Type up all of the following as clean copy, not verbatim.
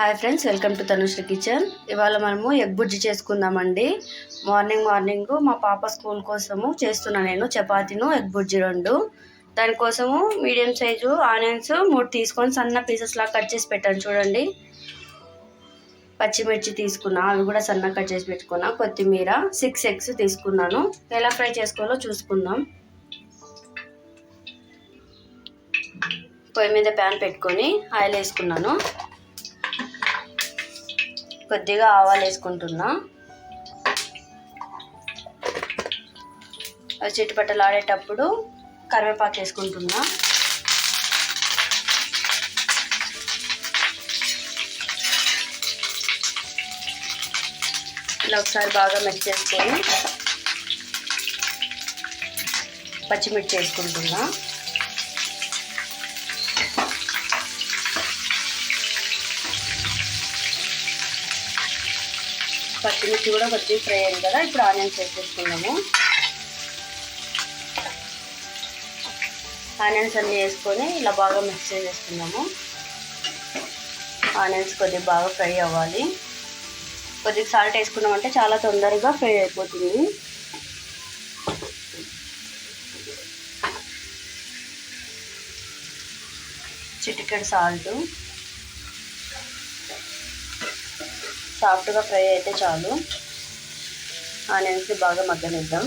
Hi friends, welcome to Tanushree kitchen. ఇవాళ మనము egg బుజ్జి చేసుకుందామండి. మార్నింగ్ మా పాప స్కూల్ కోసము చేస్తున్నా నేను చపాతీను ఎగ్ బుజ్జి రెండు. దానికోసము మీడియం సైజు ఆనియన్స్ 3 తీసుకొని సన్న పీసెస్ లాగా కట్ చేసి పెట్టాను చూడండి. పచ్చిమిర్చి తీసుకున్నా, అవి కూడా సన్న కట్ చేసి పెట్టుకున్నా. కొత్తిమీర, 6 ఎగ్స్ తీసుకున్నాను. ఎలా ఫ్రై చేసుకోవాలో చూసుకుందాం. పొయ్యి మీద ప్యాన్ పెట్టుకొని ఆయిల్ వేసుకున్నాను. కొద్దిగా ఆవాలు వేసుకుంటున్నా. అవి చిట్టుపట్టలు ఆడేటప్పుడు కరివేపాకు వేసుకుంటున్నా. ఇలా ఒకసారి బాగా మిక్స్ చేసుకొని పచ్చిమిర్చి వేసుకుంటున్నా. పచ్చిమిర్చి కూడా కొద్దిగా ఫ్రై అయింది కదా, ఇప్పుడు ఆనియన్స్ వేసేసుకున్నాము. ఆనియన్స్ అన్నీ వేసుకొని ఇలా బాగా మిక్స్ చేసేసుకున్నాము. ఆనియన్స్ కొద్దిగా బాగా ఫ్రై అవ్వాలి. కొద్దిగా సాల్ట్ వేసుకున్నామంటే చాలా తొందరగా ఫ్రై అయిపోతుంది. చిటికెడు సాల్ట్. సాఫ్ట్గా ఫ్రై అయితే చాలు. ఆనియన్స్ని బాగా మగ్గనిద్దాం.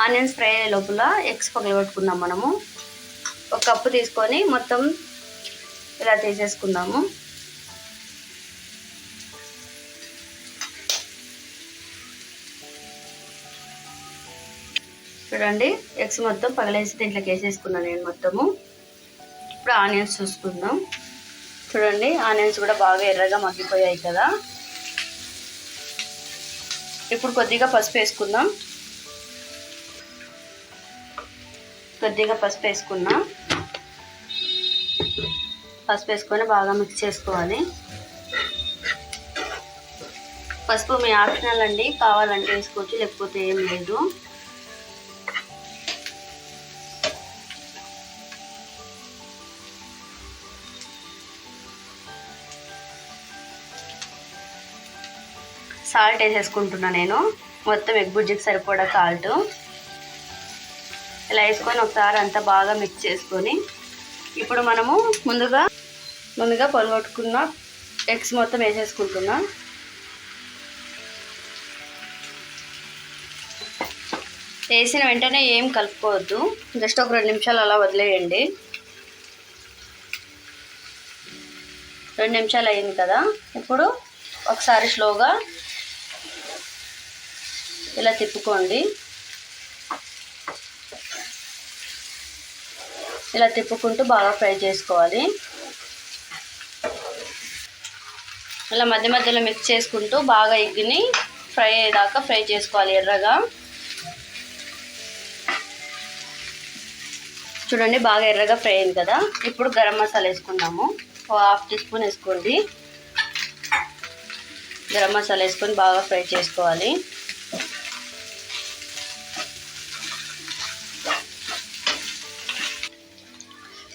ఆనియన్స్ ఫ్రై అయ్యే లోపల ఎగ్స్ పగలగొట్టుకుందాం. మనము 1 కప్పు తీసుకొని మొత్తం ఇలా తీసేసుకుందాము. చూడండి, ఎగ్స్ మొత్తం పగలేసి దీంట్లోకి వేసేసుకున్నాను నేను మొత్తము. ఇప్పుడు ఆనియన్స్ చూసుకుందాం. చూడండి, ఆనియన్స్ కూడా బాగా ఎర్రగా మగ్గిపోయాయి కదా. ఇప్పుడు కొద్దిగా పసుపు వేసుకుందాం. పసుపు వేసుకొని బాగా మిక్స్ చేసుకోవాలి. పసుపు మీ ఆప్షనల్ అండి, కావాలంటే వేసుకోవచ్చు, లేకపోతే ఏం లేదు. సాల్ట్ వేసేసుకుంటున్నా నేను, మొత్తం ఎగ్ బుజ్జికి సరిపడా సాల్ట్. ఇలా వేసుకొని ఒకసారి అంతా బాగా మిక్స్ చేసుకొని ఇప్పుడు మనము ముందుగా పొలగొట్టుకున్న ఎగ్స్ మొత్తం వేసేసుకుంటున్నా. వేసిన వెంటనే ఏం కలుపుకోవద్దు, జస్ట్ ఒక 2 నిమిషాలు అలా వదిలేయండి. 2 నిమిషాలు అయింది కదా. ఇప్పుడు ఒకసారి స్లోగా ఇలా తిప్పుకోండి. ఇలా తిప్పుకుంటూ బాగా ఫ్రై చేసుకోవాలి. ఇలా మధ్యలో మిక్స్ చేసుకుంటూ బాగా ఎగ్ని ఫ్రై అయ్యేదాకా ఫ్రై చేసుకోవాలి ఎర్రగా. చూడండి, బాగా ఎర్రగా ఫ్రై అయింది కదా. ఇప్పుడు గరం మసాలా వేసుకుందాము. 1/2 టీ స్పూన్ వేసుకోండి. గరం మసాలా వేసుకొని బాగా ఫ్రై చేసుకోవాలి.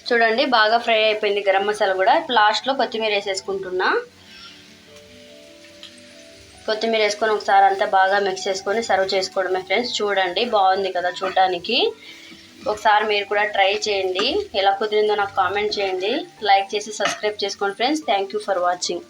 చూడండి, బాగా ఫ్రై అయిపోయింది గరం మసాలా కూడా. లాస్ట్లో కొత్తిమీర వేసేసుకుంటున్నా. కొత్తిమీర వేసుకొని ఒకసారి అంతా బాగా మిక్స్ చేసుకొని సర్వ్ చేసుకోవడమే ఫ్రెండ్స్. చూడండి, బాగుంది కదా చూడడానికి. ఒకసారి మీరు కూడా ట్రై చేయండి. ఎలా కుదిరిందో నాకు కామెంట్ చేయండి. లైక్ చేసి సబ్స్క్రైబ్ చేసుకోండి friends. Thank you for watching.